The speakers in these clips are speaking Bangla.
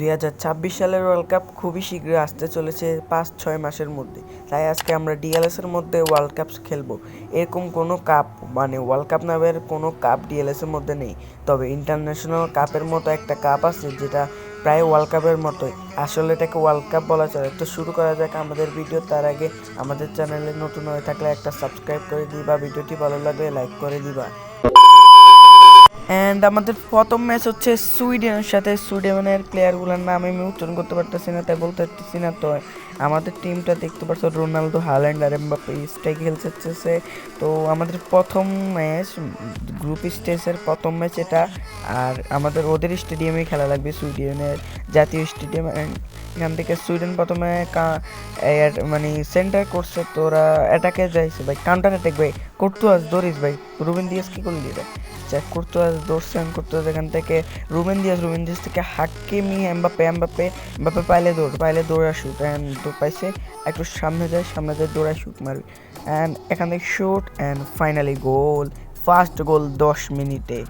2026 সালের ওয়ার্ল্ড কাপ খুবই শীঘ্রই আসতে চলেছে 5-6 মাসের মধ্যে। তাই আজকে আমরা ডিএলএসের মধ্যে ওয়ার্ল্ড কাপ খেলবো। এরকম কোনো কাপ মানে ওয়ার্ল্ড কাপ নামের কোনো কাপ ডিএলএসের মধ্যে নেই। তবে ইন্টারন্যাশনাল কাপের মতো একটা কাপ আছে যেটা প্রায় ওয়ার্ল্ড কাপের মতোই। আসলে এটাকে ওয়ার্ল্ড কাপ বলা চলে। তো শুরু করা যাক আমাদের ভিডিও। তার আগে আমাদের চ্যানেলে নতুন হয়ে থাকলে একটা সাবস্ক্রাইব করে দিবা, ভিডিওটি ভালো লাগলে লাইক করে দিবা। অ্যান্ড আমাদের প্রথম ম্যাচ হচ্ছে সুইডেনের সাথে। সুইডেনের প্লেয়ারগুলোর নাম আমি উচ্চারণ করতে পারতেছি না, তাই বলতে পারতেছি না। তো আমাদের টিমটা দেখতে পাচ্ছ রোনালদো, হাল্যান্ড আর এমবাপ্পে স্ট্রাইকে খেলছে। তো আমাদের প্রথম ম্যাচ গ্রুপ স্টেজের প্রথম ম্যাচ এটা। আর আমাদের ওদের স্টেডিয়ামে খেলা লাগবে, সুইডেনের জাতীয় স্টেডিয়াম। এখান থেকে সুইডেন প্রথমে মানে সেন্টার করছে, তো ওরা অ্যাটাকে যাইছে ভাই, কাউন্টার অ্যাটাক ভাই। কোর্তুয়াস দরিস ভাই, রুবেন দিয়াস কি করলি রে? চেক কোর্তুয়াস দৌড়ছেন, কোর্তুয়াস এখান থেকে রুবেন দিয়াস থেকে হাকিমি, এমবাপ্পে পাইলে দৌড়া শুট। অ্যান্ড তো পাইছে একটু সামনে যায় দৌড়া শুট মারবে। অ্যান্ড এখান থেকে shoot and finally goal, first গোল 10 মিনিটে।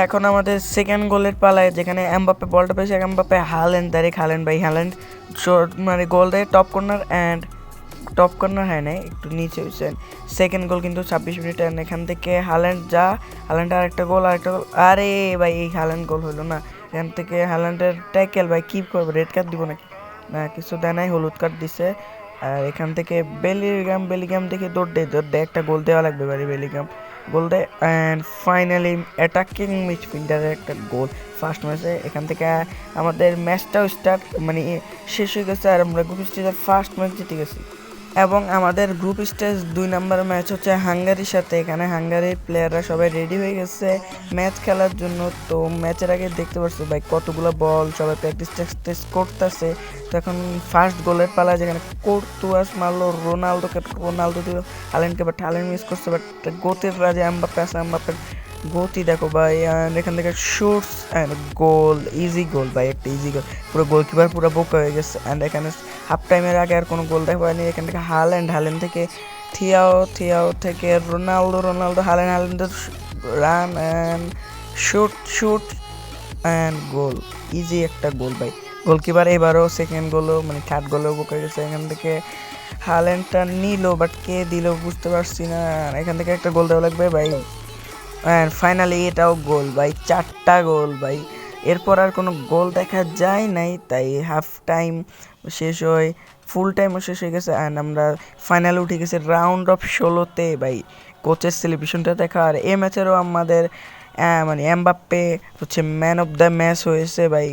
এখন আমাদের সেকেন্ড গোলের পালায়, যেখানে এমবাপ্পে বলটা পেয়েছে, এমবাপ্পে হাল্যান্ড ভাই, হাল্যান্ড মানে গোল দেয় টপ কর্নার হয় না, একটু নিচে হয়েছে। সেকেন্ড গোল কিন্তু 26 মিনিট। এখান থেকে হাল্যান্ড আরেকটা গোল। আরে ভাই, এই হাল্যান্ড গোল হলো না। এখান থেকে হাল্যান্ডের ট্যাকেল ভাই, কি করবে? রেড কার্ড দিব নাকি? না, কিছু দেয় নাই, হলুদ কার্ড দিছে। আর এখান থেকে বেলিগাম দেখে দৌড় দেয়, একটা গোল দেওয়া লাগবে ভাই। বেলিগাম গোল দেয় অ্যান্ড ফাইনালি অ্যাটাকিং মিডফিল্ডারের একটা গোল ফার্স্ট ম্যাচে। এখান থেকে আমাদের ম্যাচটাও মানে শেষ হয়ে গেছে, আর আমরা গ্রুপ স্টেজের ফার্স্ট ম্যাচ জিতে গেছি। এবং আমাদের গ্রুপ স্টেজ 2 নম্বর ম্যাচ হচ্ছে হাঙ্গারির সাথে। এখানে হাঙ্গারির প্লেয়াররা সবাই রেডি হয়ে গেছে ম্যাচ খেলার জন্য। তো ম্যাচের আগে দেখতে পাচ্ছি ভাই কতগুলো বল, সবাই প্র্যাকটিস করতেছে। তো এখন ফার্স্ট গোলের পালা, যেখানে কোর্তুয়াস মারলো রোনালদো দিল হাল্যান্ডকে, বাট হাল্যান্ড মিস করছে। বাট গতির রাজে এমবাপ্পে আছে, এমবাপ্পের গতি দেখো ভাই। এখান থেকে শুটস অ্যান্ড গোল, ইজি গোল ভাই, একটা ইজি গোল। পুরো গোলকিপার পুরো বোকা হয়ে গেছে। অ্যান্ড এখানে হাফ টাইমের আগে আর কোনো গোল দেখা হয়নি। এখান থেকে হাল্যান্ড থেকে থিয়াও থেকে Ronaldo হাল্যান্ডের run and shoot and goal, easy একটা গোল ভাই। গোলকিপার এবারও সেকেন্ড গোলও মানে থার্ড গোলেও বোকা গেছে। এখান থেকে হাল্যান্ডটা নিল, বাট কে দিল বুঝতে পারছি না। এখান থেকে একটা গোল দেওয়া লাগবে ভাই। অ্যান্ড ফাইনালি এটাও গোল ভাই, 4টা গোল ভাই। এরপর আর কোনো গোল দেখা যায় নাই, তাই হাফ টাইম শেষ হয়, ফুল টাইমও শেষ হয়ে গেছে। অ্যান্ড আমরা ফাইনালে উঠে গেছি রাউন্ড অফ 16-তে ভাই। কোচের সেলিব্রেশনটা দেখা। আর এই ম্যাচেরও আমাদের মানে এমবাপ্পে হচ্ছে ম্যান অফ দ্য ম্যাচ হয়েছে ভাই।